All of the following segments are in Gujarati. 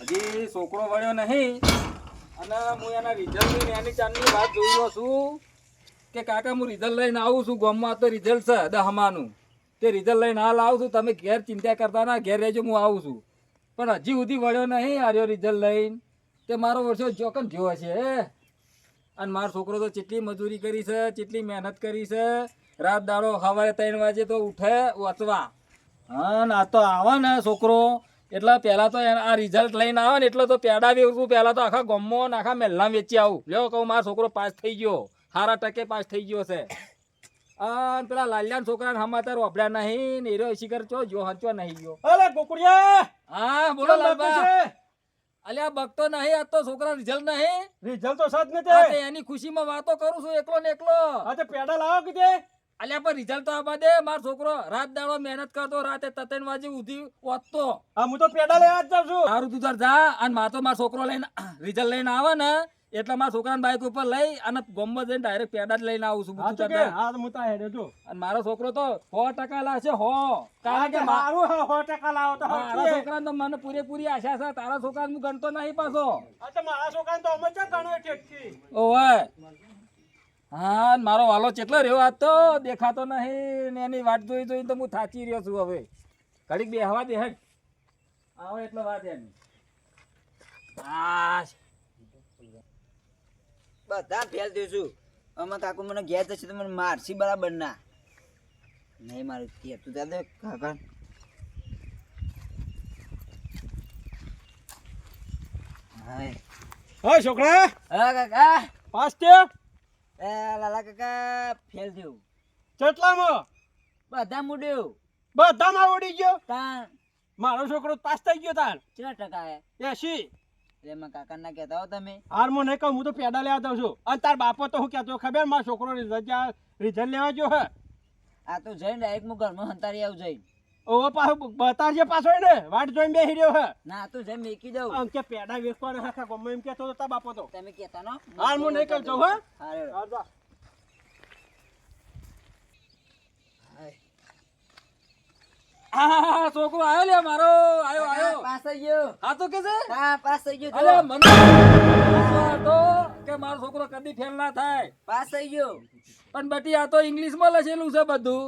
હજી છોકરો વળ્યો નહીં અને હું એના રિઝલ્ટ એની ચાંદની વાત જોઈ છું કે કાકા હું રિઝલ્ટ લઈને આવું છું. ગામમાં તો રિઝલ્ટ છે દહમાનું, તે રિઝલ્ટ લઈને હાલ આવું છું. તમે ઘેર ચિંતા કરતા ના, ઘેર રહેજો, હું આવું છું. પણ હજી સુધી વળ્યો નહીં આર્યો રિઝલ્ટ લઈને. તે મારો વર્ષો જોકન જોવો છે. અને મારો છોકરો તો કેટલી મજૂરી કરી છે, કેટલી મહેનત કરી છે. રાત દાડો સવારે 3 વાગે તો ઉઠે વાંચવા. હા આ તો આવે ને છોકરો એટલે પહેલાં તો આ રિઝલ્ટ લઈને આવે ને એટલે તો પેડા વેચું. પહેલાં તો આખા ગામમાં ને આખા મહેલમાં વેચી આવું. લ્યો કહું મારો છોકરો પાસ થઈ ગયો, સારા ટકે પાસ થઈ ગયો છે. અને પેલા લાલિયાના છોકરાને સમાચાર વાપર્યા નહીં ને એરો શિખર ચો જો હંચો નહીં ગયો. અલે ગોકુડિયા, હા બોલો લાલબા. અલ્યા બગતો નહીં, આજ તો છોકરા રિઝલ્ટ નહીં. રિઝલ્ટ તો સાથ ને હા, તે એની ખુશીમાં વાતો કરું છું એકલો ને એકલો. આ તે પેડા લાવો કીધે. અલ્યા પણ રિઝલ્ટ તો આવવા દે. મારો છોકરો રાત દાડો મહેનત કરતો, રાતે 3 વાગે ઉઠી વાંચતો. હા હું તો પેડા લેવા જ જાઉં છું. સારું તું તાર જા. અને મારો તો મારો છોકરો લઈને રિઝલ્ટ લઈને આવે ને એટલે મારા છોકરાને બાઈક ઉપર લઈ અને ગામમાં જઈને ડાયરેક્ટ પેડા જ લઈને આવું છું. હા તો કે હા હું તો હેડે જો. અને મારો છોકરો તો 100% લાવશે 100. કારણ કે મારું 100% લાવો તો મારા છોકરાને તો મને પૂરેપૂરી આશા છે. તારા છોકરાને હું ગણતો નહીં પાછો. આ તો મારા છોકરાને તો અમે ચા ગણો ઠેકથી. ઓવે હા અને મારો વાલો ચેટલો રહ્યો આજ તો દેખાતો નહીં ને એની વાટ જોઈ જોઈને તો હું થાચી રહ્યો છું. હવે ઘડીક બેહવા દે હેડ આવે એટલે વાત એની. બધા ફેલ દઈશું. અમે કાકુ મને ઘેર જશે તો મને મારસી બરાબર ના નહીં મારું કે તું દાદા કાકા હા છોકરા હા કાકા પાસ થયો. એ લાલા કાકા ફેલ થયું. કેટલામાં? બધા મુડ્યું. બધામાં આવડી ગયો. તાન મારો છોકરો પાસ થઈ ગયો. તાર કેટલા ટકા હે? 80. એટલે માં કાકા ના કહેતા હો તમે. હાર હું નહીં કહું, હું તો પેડા લેવા જાઉં છું. અને તાર બાપો તો હું કહેતો ખબર, મારો છોકરો રિઝલ્ટ લેવા ગયો હે. આ તો જઈને ડાયરેક્ટ હું ઘરમાં હંતારી આવું જઈને. ઓ પાછો બતારજે પાછો ને વાટ જોઈને બેસી રહ્યો હે. ના તું જઈને મેકી દઉં. આમ કે પેડા વેચવાના આખા ગામમાં એમ કહેતો હતો તાર બાપો તો. તમે કહેતા નો. હાર હું નહીં કહું છું હો. હારે હાર જા. હા છોકરો આવ્યો લે મારો આવ્યો આવ્યો. પાસ થઈ ગયો. હા તો કે છે હા પાસ થઈ ગયો. અરે જો. મને હતો કે મારો છોકરો કદી ફેલ ના થાય. પાસ થઈ ગયો. પણ બટી આ તો ઇંગ્લિશમાં લખેલું છે બધું.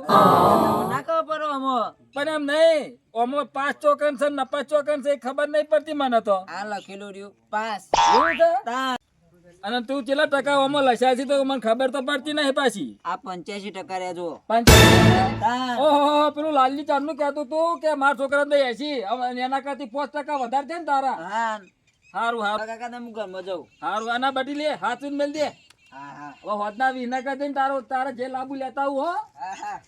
ના કહો પરો અમો. પણ એમ નહીં ઓમો 5 ચોકન છે ને 5 ચોકન છે એ ખબર નહીં પડતી મને તો. આ લખેલું રહ્યું પાસ. એવું છે તાન અને તું કેટલા ટકા ઓમો લખ્યા છે તો મને ખબર તો પડતી નહીં પાછી. આ 85% રહ્યા જો. 85. તાન ઓહો પેલું લાલજી ચાંદનું કહેતું તું કે મારા છોકરાને તો 80 એના કરતી 5% વધારે છે ને તારા. હા હારું હારું કાકા તમે ઘરમાં જાઉં. હારું આના બટી લે હાથું મેલ દે. હા હા હવે હોદના વિના કરતી તારે જે લાંબુ લેતા આવું હો. હા હા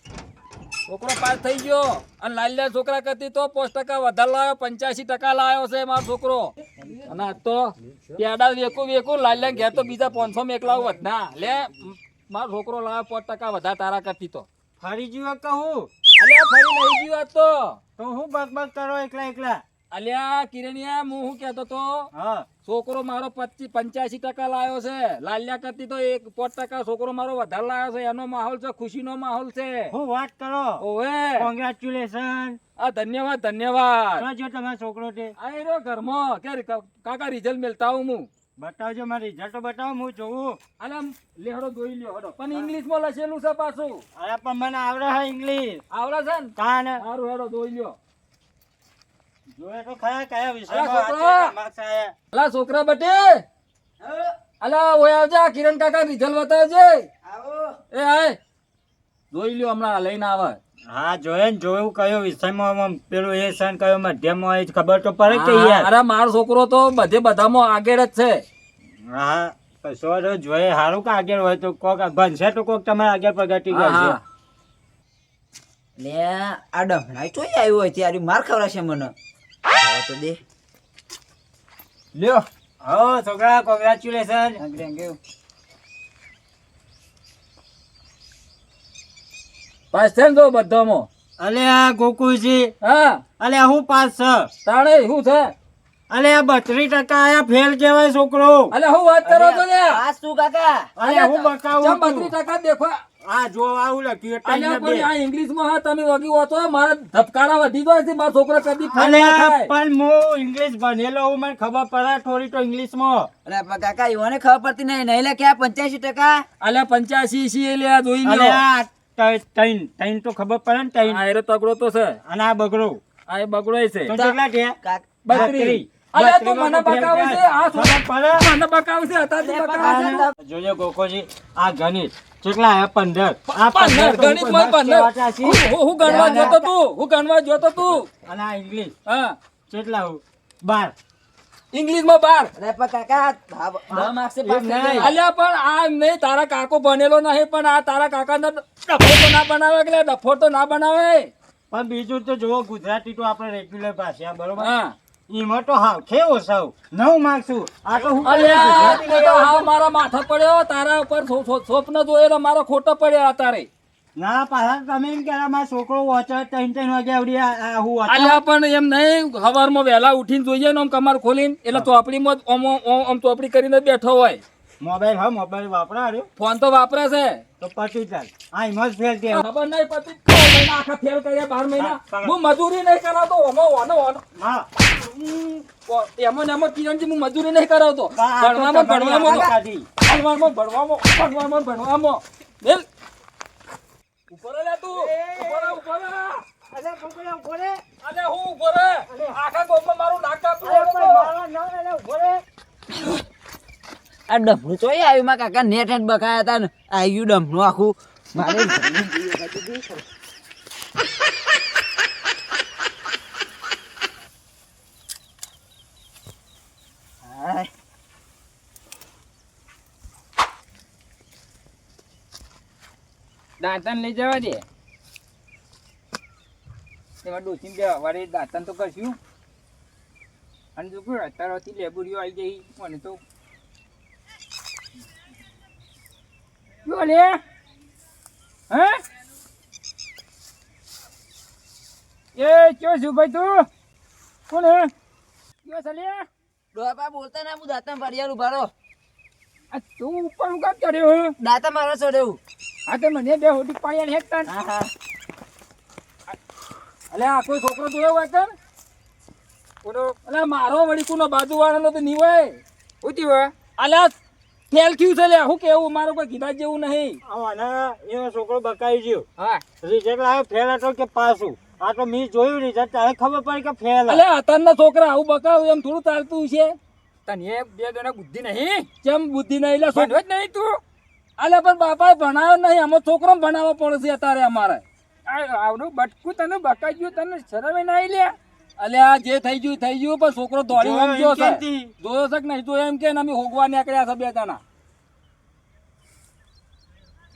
છોકરો પાસ થઈ ગયો અને લાલિયા છોકરા કરતી તો 5% વધારે લાવ્યો, 85% લાવ્યો છે મારો છોકરો. અને આ તો પેડા વેકું લાલિયા ઘેર તો બીજા 500 મેકલાવું વધના લે. મારો છોકરો લાવ્યો 5% વધારે તારા કરતી તો. ફરી જીવા કહું. અલ્યા ફરી નહીં જીવા તો હું બક બક કરો એકલા એકલા. અલ્યા કિરણિયા હું શું કહેતો તો હા છોકરો મારો 85% લાવ્યો છે. લાલિયા કરતી તો 5% છોકરો મારો વધારે લાવ્યો છે. એનો માહોલ છે, ખુશીનો માહોલ છે. હું વાત કરો. ઓવે કોંગ્રેચ્યુલેશન. આ ધન્યવાદ ધન્યવાદ. જો તમારો છોકરો છે આ રહ્યો ઘરમાં કે કાકા રિઝલ્ટ મેલતા હું બતાવજો, મારે રિઝલ્ટ તો બતાવો, હું જોઉં. અને આમ લેહડો જોઈ લ્યો હડો. પણ ઇંગ્લિશમાં લખેલું છે પાછું. અરે પણ મને આવડે હે ઇંગ્લિશ. આવડે છે ને કાન સારું હેડો જોઈ લ્યો. જોયે તો ખરા કયા અલા વિષયમાં છોકરા! આ માર્ક્સ આયા. અલા છોકરા બટે અલા ઓય આવજા કિરણ કાકા રિઝલ્ટ બતાવજે. આવો. એ આય જોઈ લ્યો હમણાં લઈને આવે. હા જોયે ને જોયું કયો વિષયમાં આમ પેલું એ સન કયો મધ્યમાં હોય ખબર તો પડે કે યાર. અરે મારો છોકરો તો બધામાં આગળ જ છે. હા કશો તો જોઈએ સારું કે આગળ હોય તો કોક બનશે તો કોક તમારે આગળ પ્રગતિ હા, કરશે. હા. લે આ ડમણાઈ ચોઈ આવ્યો હોય ત્યારે માર ખવડાવશે મને. જાઓ તો દે. લ્યો હો છોકરા કોંગ્રેચ્યુલેશન. Thank you. પાસ છે ને તો બધામાં. અલે આ ગોકુળજી, હા અલે આ હું પાસ છે. તાણે શું છે? અલે આ 32% આયા ફેલ કહેવાય છોકરો. અલે હું વાત કરો છો લ્યા? પાસ તું કાકા. અલે હું બતાવું તું. 32% દેખો આ જો આવું લખ્યું ત્રણ અલ્યા ને પણ બે. આ ઇંગ્લિશમાં હા તમે વગી વાંચો મારા ધબકારા વધી જાય છે મારો છોકરો કદી ફેલ અલે ના થાય. પણ હું ઇંગ્લિશ ભણેલો હું, મને ખબર પડે થોડી તો ઇંગ્લિશમાં. અરે પણ કાકા ઈવોને ખબર પડતી નહીં લે ક્યાં 85%? અલ્યા 85 છે લે આ જોઈ અલે લ્યો. આ ત્રણ તો ખબર પડે ને ત્રણ. આ એરો તગડો તો છે અને આ બગડો આ એ બગડોય છે તો કેટલા થયા? કાકા 32. અલ્યા તું મને બકાવે છે આ ખબર પડે? મને બકાવે છે અત્યારથી બકાવે છે. જોજો ગોકોજી, આ ગણિત કેટલા હે? 15. આ 15 તો ગણિત માં 15. હું ગણવા જોતો તું હું ગણવા જોતો તું અને આ ઇંગ્લિશ હા કેટલા હું? 12. ઇંગ્લિશ માં 12. અરે પણ કાકા 10 માર્ક્સે પાસ થઈ જાય. અલ્યા પણ આ એમ નહીં તારા કાકો ભણેલો નહીં પણ આ તારા કાકા ડફો તો ના બનાવે એટલે ડફો તો ના બનાવે. પણ બીજું તો જુઓ, ગુજરાતી તો આપણે રેગ્યુલર ભાષા બરોબર. હા એમાં તો હાવ કેવો સાવ 9 માર્ક્સ આ તો હું અલ્યા ગુજરાતી તું તો હાવ મારા માથા પડ્યો તારા ઉપર સ્વપ્ન જોયેલો મારો ખોટો પડ્યો તારે. ના પાછા તમે એમ કહેલા મારો છોકરો વોચર 3 વાગે આવડી હું વાંચો. અલ્યા પણ એમ નહીં સવારમાં વહેલા ઉઠીને જોઈએ ને આમ કમાર ખોલીને એટલે ચોપડીમાં જ આમ ચોપડી કરીને બેઠો હોય. મોબાઈલ હા મોબાઈલ વાપરા રહ્યો ફોન તો વાપરે છે તો પછી ચાલ. આ એમાં જ ફેલ કે ખબર નહીં પછી 6 મહિના આખા ફેલ કર્યા 12 મહિના હું મજૂરી નહીં કરાવતો ઓનો હા એમાં ને એમાં કિરણજી હું મજૂરી નહીં કરાવતો ભણવામાં બેલ ઉપર લે તું ઉપર અલે છોકરા ઉભો રે. અલે હું ઉપર આખા ગોમમાં મારું નાક કાપી અરે નાખો. પણ મારો ના, અલે ઉભો રે. આ ડમરું ચોય આવ્યું માં કાકા નેટ હેટ બકાયા હતા ને આવ્યું ડમરું આખું મારે હાય. દાંતન લઈ જવા દે તેમાં ડોસીને બે વારે દાંતન તો કરશું અને જો કોઈ અત્યારથી લેબુરીઓ આવી ગઈ મને તો શું લે હે એ ક્યો છું ભાઈ તું કોણ હે ક્યો છે લે ડોહા બોલતા ના હું દાંતા ફરિયાદ ઉભા રહો. આ તું ઉપર હું કામ કર્યો હે દાંતા મારા ચડેવું. હા તો મને બે હોટી પાણી હેકતા હા હા અલે આ કોઈ છોકરો જોયો હોય કે ઓલો અલે મારો વળી કોનો બાજુવાળાનો તો નહીં હોય. ઉતી હોય અલ્યા ફેલ થયું છે લે હું કેવું મારું કોઈ કીધા જેવું નહીં. અને એનો છોકરો બકાઈ ગયો. હા રિઝલ્ટ આવ્યો ફેલ હતો કે પાસ? આ તો મેં જોયું રિઝલ્ટ, તારે ખબર પડી કે ફેલ. અલે અત્યારના છોકરા આવું બકાવું એમ થોડું ચાલતું છે. તને બે જણા બુદ્ધિ નહીં કેમ બુદ્ધિ નહીં એટલે ભણ્યો જ નહીં તું અલે પણ બાપાએ ભણાવ્યો નહીં અમે છોકરો ભણાવવો પડશે અત્યારે અમારે. આવડું બટકું તને બકાઈ ગયું તને શરમે નહીં લે અલે આ જે થઈ ગયું પણ છોકરો દોડી જોયો એમ ગયો એમ છે. કેમથી? જોયો છે કે નહીં જોયો એમ કે ને અમે હોગવા નીકળ્યા છે બે જણા.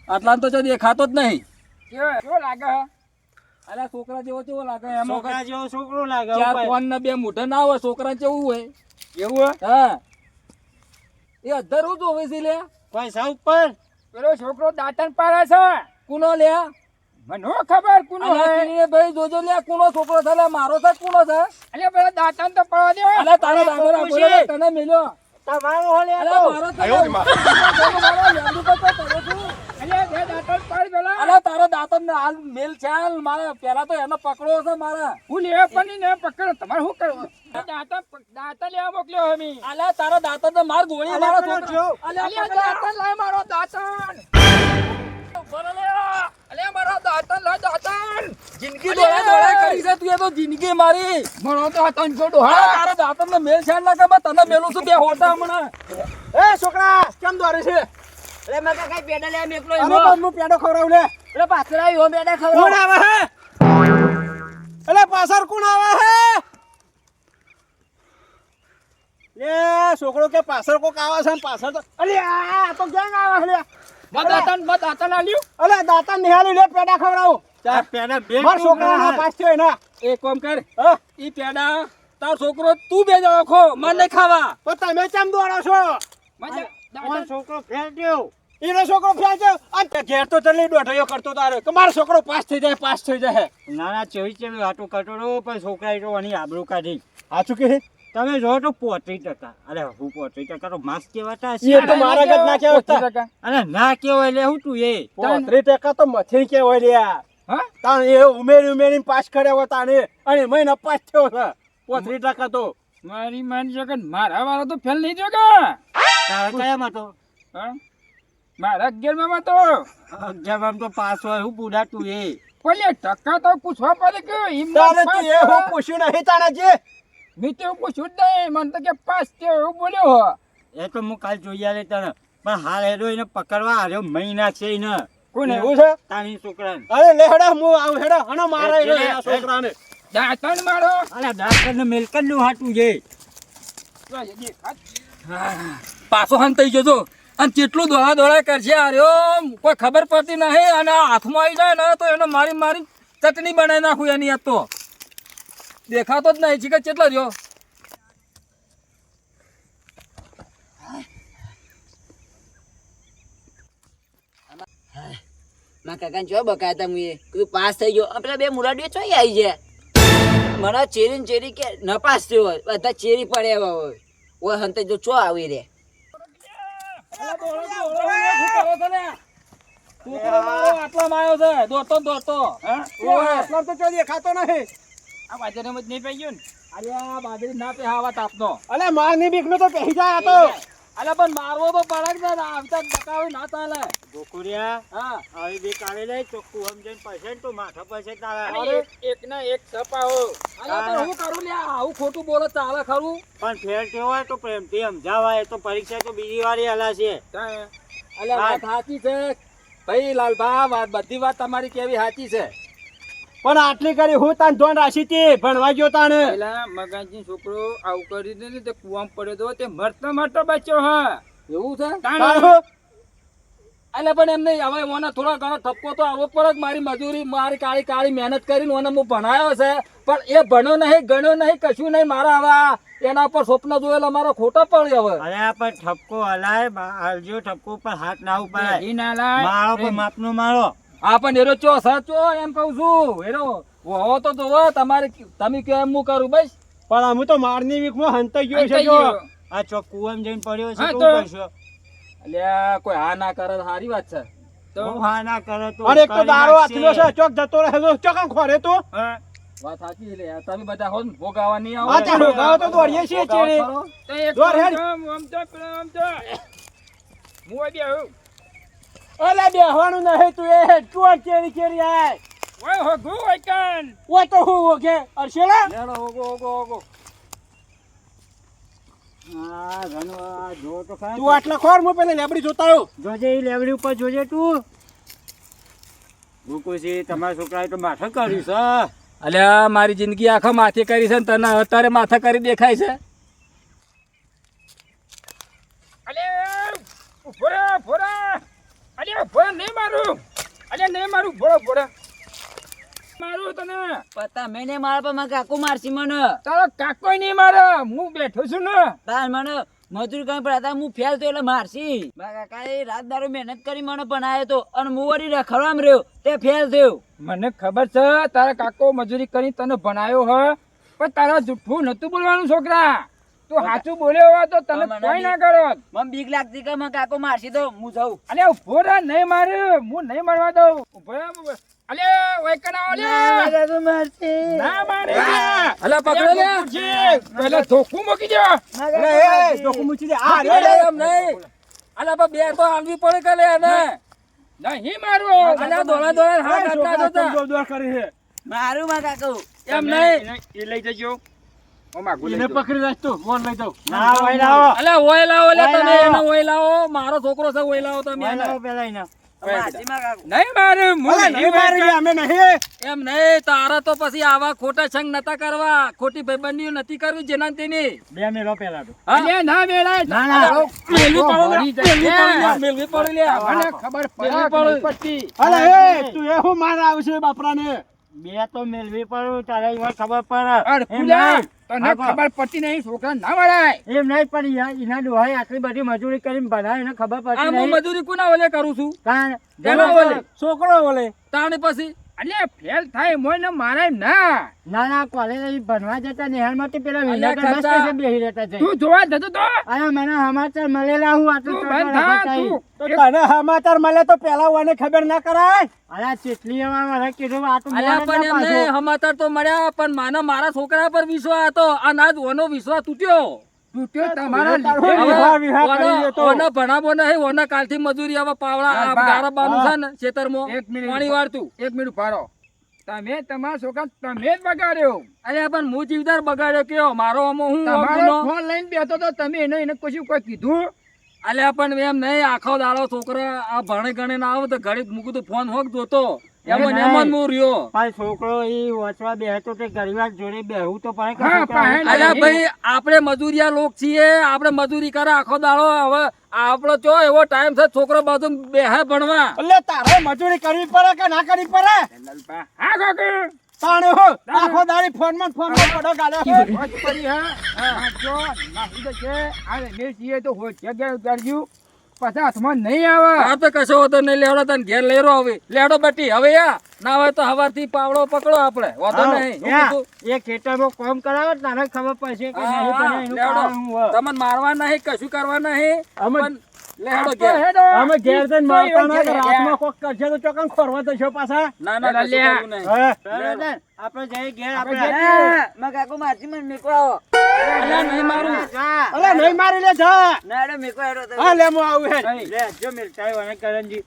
આટલા તો દેખાતો જ નહીં. કેવો લાગે હે અલે છોકરા જેવો કેવો લાગે એમ છોકરા જેવો છોકરો લાગે. ચાર ઉપર. કોણ ને બે મોઢા ના હોય છોકરા જેવું હોય. એવું હે હા એ અધરું જોવે છે લે. પૈસા ઉપર. પેલો છોકરો દાંતન પાડે છે કુનો લે મને હો ખબર કુનો હે અલ્યા ભાઈ જોજો લે કુનો છોકરો છે લે મારો છે કુનો છે. અલે પેલો દાંતન તો પડવા દે અલે તારો દાદો રાખો લે તને મેલ્યો. તમારો હોલે અલે તો. મારો છે લે. મારો લેંડુ તો કરો છું. અલે બે દાંતન પાડ પેલા અલે તારો દાંતો ને હાલ મેલ છે હાલ મારે પેલા તો એને પકડવો છે મારે. હું લેવા પણ ને પકડ તમારે શું કરવું દાંતન લેવા મોકલ્યો હે મી અલે તારો દાંતો ને માર ગોળી અલે મારો પેલો છોકરો. જો. અલે અલે પકડ. દાંતન લાય મારો દાંતન ઉપર લે. અલે મારો દાંતન લાય દાંતન જિંદગી દોડા દોડા કરી છે તું એ તો જિંદગી મારી. મારો દાંતન જોડો અલે હા તારો દાંતો ને મેલ છે ના કે તને મેલું છું બે હોટા હમણાં. એ છોકરા કેમ દોરે છે? અરે મેં કાકા પેડા લે આમ એકલો અરે ઈમો. પણ હું પેડો ખવડાવું લે. એટલે પાછળ આવ્યો પેડા કોણ ખવડાવો. આવે હે? અલે પાછળ કોણ આવે હે? લે છોકરો કે પાછળ કોક આવે છે ને પાછળ તો અલે આ તો ક્યાં આવે લે? દાંતન આલ્યું અલે દાતા નિહાળી લે પેડા ખવડાવું. ચાર પેડા બે માર છોકરાના પાસ થયો એના. એક કામ કર હા? ઈ પેડા તાર છોકરો તું બે જાવ ખો મને નહીં ખાવા. પણ તમે કેમ દોડો છો? મજા મારો છોકરો ફેલ થયો. એનો છોકરો ફેલ થયો. આ ઘેર તો ચલી દોઢયો કરતો તારે કે મારો છોકરો પાસ થઈ જાય પાસ થઈ જાય. ના ના ચેવી વાતો કરતો રહો પણ છોકરાએ તો આની આબરૂ કાઢી. સાચું કે તમે જો તો 35%. અરે હું 35% તો માસ કેવાતા એ તો મારા ગત ના કહેવાતા. અરે ના કેવાય એટલે હું તું એ 35% તો મથી કહેવાય લ્યા. હા તાણ એ ઉમેરીને પાસ કર્યા હોય તાણે અને મહિના પાસ થયો છે 35% તો. મારી માની જગત મારા વાળા તો ફેલ નહીં જોગા. તારા કયામાં તો હા મારા 11માં તો 11 તો પાસ હોય હું બુડા તું એ બોલે ટકા તો પૂછવા પડે કે હિંમત તારે પાસ તું એ હું થયો. પૂછ્યું નહીં તાણે જે મેં તો પૂછ્યું જ નહીં મને તો કે પાસ થયો એવું બોલ્યો હો. એ તો હું કાલ જોઈ આલે તને પણ હાલ હેડો એને પકડવા હાર્યો મહિના છે એને કોને એવું છે? તારી છોકરાને અરે લે હેડા હું આવું હેડા અને મારા આ છોકરાને દાંતણ મારો અરે ડાક્ટરને મેલકન નું હાટું છે પાછો હન થઈ જજો અને કેટલું દોડા દોડા કરશે આર્યો કોઈ ખબર પડતી નહીં અને આ હાથમાં આવી જાય ને તો એને મારી મારી ચટણી બનાવી નાખું એની યાદ તો દેખાતો જ નહીં ચીકર કેટલો રહ્યો. મારા કાકાને ચો બકાયા તા મુએ કીધું પાસ થઈ ગયો. પેલા બે મુરાડીઓ ચોઈ આવી જાય મને ચેરી ને ચેરી કે ન પાસ થયો હોય બધા ચેરી પડ્યા હોય ઓય હંતે જો ચો આવી રે આટલામાં આવ્યો છે દોડતો દોડતો આટલા તો ચોરી ખાતો નહીં. આ બાજરામાં જ નહીં પઈ ગયું ને. અરે આ બાજરી ના પે હવા તાપનો. અલે મારની બીક નો તો પહેરી જાય આ તો. અલે પણ મારવો તો પડે જ ને આવતા બકાવી ના ચાલે. ગોકુરિયા હા આવી બે કાઢી લઈ ચોખ્ખું સમજણ પૈસે તો માથા પૈસે તારા અરે એક ના એક સપાવો. અલે તો હું કરું લ્યા આવું ખોટું બોલે ચાલે ખરું. પણ ફેર કેવો હોય તો પ્રેમથી સમજાવાય તો પરીક્ષા તો બીજી વાર હલાશે અલે વાત સાચી છે ભાઈ લાલભા વાત બધી વાત તમારી કેવી સાચી છે. પણ આટલી કરી હું તાન ધોન રાશી હતી ભણવા ગયો તાને. પેલા મગાજી છોકરો આવું કરી દે ને તે કુવામાં પડ્યો તો તે મરતો મરતો બચ્યો હા એવું છે. તારું એટલે પણ એમ નહીં હવે મને થોડો ઘણો ઠપકો તો આવવો પડે. મારી મજૂરી મારી કાળી કાળી મહેનત કરીને મને હું ભણાયો છે પણ એ ભણ્યો નહીં ગણ્યો નહીં કશું નહીં. મારા હવે એના પર સ્વપ્ન જોયેલા મારો ખોટો પડ્યો હવે. અરે આ પણ ઠપકો હલાય હાલજો ઠપકો પર હાથ ના ઉપાય ઈ ના લાય. મારો પણ માપનો મારો આ પણ એરો ચો સાચો એમ કહું છું એરો વહો તો જોવો તમારે તમે કહો એમ હું કરું બસ. પણ અમે તો મારની વીકમાં હંતાઈ ગયો છે હંતાઈ જો. ગયો. આ ચોક કુવામાં જઈને પડ્યો છે હા તો તો. કરશો અલ્યા કોઈ હા ના કરે તો સારી વાત છે. હું હા ના કરે તો અરે એક તો કરી દારો નાખશે. આથલો છે ચોક જતો રહે તો ચોક આમ ખોરે તો. હા વાત સાચી છે લ્યા. તમે બધા હો ને ભોગાવા નહીં આવો. આ ચાલો ગાવ તો દોડીએ છીએ ભોગાવા ચેડે. ખરો. તો એક દોડ હેડ. આમ તો પેલો આમ તો હું આવી આવું અલે બેહવાનું નહીં તું એ તું કેરી કેરી આય. ઓય હોગુ ઓય કાન ઓ તો હું ઓકે અરશેલા. લેડો ઓગો ઓગો ઓગો. હા ઘણો આ જો તો ખરા. તું આટલા ખોર હું પેલા લેબડી જોતા આવ્યો. જોજે એ લેવડી ઉપર જોજે તું ભૂકુજી તમારા છોકરાએ તો માથે કર્યું છે અલ્યા મારી જિંદગી આખા માથે કરી છે ને તને અત્યારે માથા કરી દેખાય છે. અલે ફોરા ફોરા અલે ફોરા નહીં મારું અલે નહીં મારું ફોરા ફોરા મારું તને પતા મેં ને મારા પર મારા કાકુ મારસી મને તારો કાકો નહીં મારે હું બેઠો છું ને તાર મને મજૂરી કઈ પડતા હું ફેલ તો એટલે મારસી મારા કાકાએ રાત દારૂ મહેનત કરી મને બનાવ્યો તો અને હું વળી રખડવામાં રહ્યો તે ફેલ થયો. મને ખબર છે તારા કાકો મજૂરી કરી તને ભણાયો હ પણ તારા જૂઠું નતું બોલવાનું છોકરા તું સાચું બોલ્યો હોય તો તને મને કોઈ ના કરો મને બીક લાગતી કે મારા કાકો મારસી તો હું જાઉં. અલે ઉભો રહે નહીં મારે હું નહીં મારવા દઉં ઉભો રહે અલે ઓય કના ઓલે કાકો મારસી. ના મારે અલ્યા પકડો લ્યા. પેલા ધોકું મૂકી દો અરે એ ડોકું મૂકી દે. આ રે અલ્યા એમ નહીં. અલ્યા પણ બે તો આલવી પડે કે લે એને. નહીં મારવો અલ્યા દોડા દોડા હાથ છોકરા આટલા કેમ જોતા. દોડ કરી છે. મારું મારા કાકો એમ નહીં. એ લઈ જજો ઓ માગું લઈ એને જાઓ. પકડી રાખ તું મોન લઈ જાઉં. ના ભાઈ લાવો અલ્યા ઓય લાવો લે ઓય તમે લાવો. એને ઓય લાવો. મારો છોકરો છે ઓય લાવો તમે ભાઈ એને. લાવો પેલા એને મારસી મારા કાકો. નહીં મારે અરે હું નહીં મારી અમે નહીં. એમ નહીં તારા તો પછી આવા ખોટા સંગ નતા કરવા ખોટી ભાઈબંધીઓ નથી કરવી જેના તેની. બે મેલો પેલા તો હા? અલ્યા ના વેળાય ના ના મેલવી પડે લે, મરી જાય. મેલવી પડે લે. મને ખબર મેલવી પડે પડે. પછી અરે એ તું એ હું માર આવશે બાપરાને. બે તો મેલવી પડું તારે એમાં ખબર પડે અરે એમ ખુલ્યા નહીં. તને આગળ. ખબર પડતી નહીં છોકરા ના વળાય એમ નહીં પણ એના ડોહાએ આટલી બધી મજૂરી કરીને બનાવી એને ખબર આ પડતી હું નહીં મજૂરી કોના ઓલે કરું છું કારણ એના ઓલે છોકરો બોલે. તાણે પછી અલે ફેલ થાય મોય ને મારે ના ના ના કોલેજ ભણવા જતા નિહાળમાંથી પેલા અલ્યા વિનાયક મસ્ત કાકા. છે બેહી રહેતા છે. તું જોવા જતો તો અરે મને સમાચાર મળેલા હું આટલું તું ટોટલ બંધ થા, બતાવી. તું. તો તને સમાચાર મળે તો પેલા ઓને ખબર ના કરાય. અરે ચેટલી વાર મને કીધું આટલું અલ્યા મોડું પણ ના એમને પાછું. સમાચાર તો મળ્યા પણ મારા છોકરા પર વિશ્વાસ હતો અને આજ ઓનો વિશ્વાસ તૂટ્યો તૂટ્યો તમારા તારો લીધે. વિવાહ વિવાહ કરી લેતો. ઓના ભણાવો નહીં ઓના કાલથી મજૂરી હવે પાવડા હા, આ બા. ગારાબાનું છે ને ખેતરમાં એક મિનિટ. પાણી વાળતું એક મિનિટ પાડો તમે તમારા છોકરા તમે જ બગાડ્યો અલ્યા પણ હું જીવદાર બગાડ્યો કયો મારો આમાં હું તમારો ગુનો? ફોન લઈને બેઠો તો તમે એને કશું કોઈ કીધું અલ્યા પણ એમ નહીં આખો દાડો છોકરા આ ભણે ગણે ના આવે તો ઘડી મૂકું તો ફોન હોક જોતો એમાં ને એમાં જ હું રહ્યો પણ છોકરો ઈ વાંચવા બેહતો તે ગરીવાર જોડે બેહવું તો પડે કે હા, છોકરા પણ અલ્યા ભાઈ આપણે મજૂરિયા લોક છીએ આપણે મજૂરી કરે આખો દાડો હવે આપણો ચો એવો ટાઈમ છે છોકરો બાજુ બેહે ભણવા એટલે તારે મજૂરી કરવી પડે કે ના કરવી પડે? લલપા હા કાકા તાણે હો આખો દાડી ફોનમાં પડો ગાલે હો. હોજ પડી હા જો નાખી દે છે આ રમેશ જીએ તો હોજ જગ્યાએ ઉતારજો પછી હાથમાં નહીં આવે આ તો કશો હોતો નહીં લેવડો તને ઘેર લઈ રહ્યો હવે લેવડો બેટી હવે યા ના હોય તો હવારથી પાવડો પકડો આપણે વાંધો હા, નહીં હું યા, કીધું? એ ખેતરમાં કામ કરાવે તને ખબર પડશે કે હા, નહીં હા, પડે એનું લેવડો. કારણ હું હોય. તમને મારવા નહીં કશું કરવા નહીં અમે- પણ લેવડો ઘેર. હેડો. અમે ઘેર જઈને મારતા ના કે ઘેર. રાતમાં કોક કરશે તો ચોકન ખોરવા દઈશું પાછા. ના ના કશું લ્યા. કરવું નહીં. હા. આપણે જઈએ ઘેર આપણે આપણે. જઈએ. માં કાકો મારથી મને મેકો આવો અલ્યા નહીં મારું જા. અલા નહીં મારી લે જા. ના હેડો મેકો હેડો તો. હા લે હું આવું હે. નહીં. લે જો મિલતા હોય અને કરણજી.